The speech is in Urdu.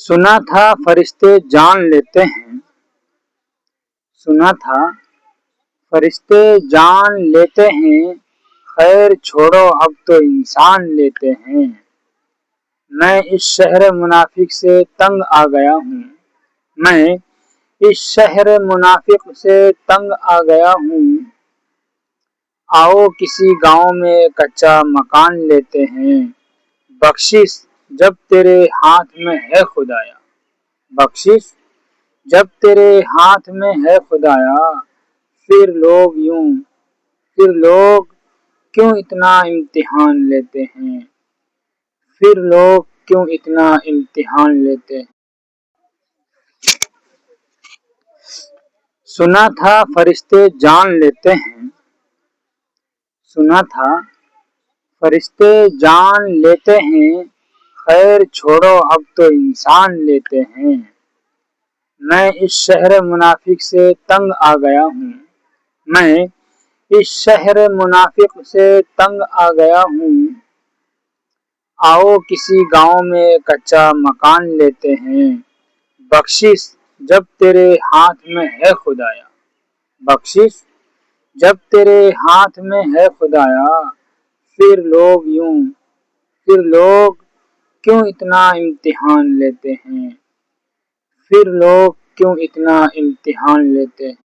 سنا تھا فرشتے جان لیتے ہیں، سنا تھا فرشتے جان لیتے ہیں، خیر چھوڑو اب تو انسان لیتے ہیں۔ میں اس شہر منافق سے تنگ آ گیا ہوں، میں اس شہر منافق سے تنگ آ گیا ہوں۔ آؤ کسی گاؤں میں کچا مکان لیتے ہیں، بخشش جب تیرے ہاتھ میں ہے خدایا، بخشش جب تیرے ہاتھ میں ہے خدایا۔ پھر لوگ کیوں اتنا امتحان لیتے ہیں، پھر لوگ کیوں اتنا امتحان لیتے ہیں۔ سنا تھا فرشتے جان لیتے ہیں، سنا تھا فرشتے جان لیتے ہیں، خیر چھوڑو اب تو انسان لیتے ہیں۔ میں اس شہر منافق سے تنگ آ گیا ہوں، میں اس شہر منافق سے تنگ آ گیا ہوں۔ آؤ کسی گاؤں میں کچا مکان لیتے ہیں، بخشش جب تیرے ہاتھ میں ہے خدایا، بخشش جب تیرے ہاتھ میں ہے خدایا۔ پھر لوگ کیوں اتنا امتحان لیتے ہیں، پھر لوگ کیوں اتنا امتحان لیتے ہیں۔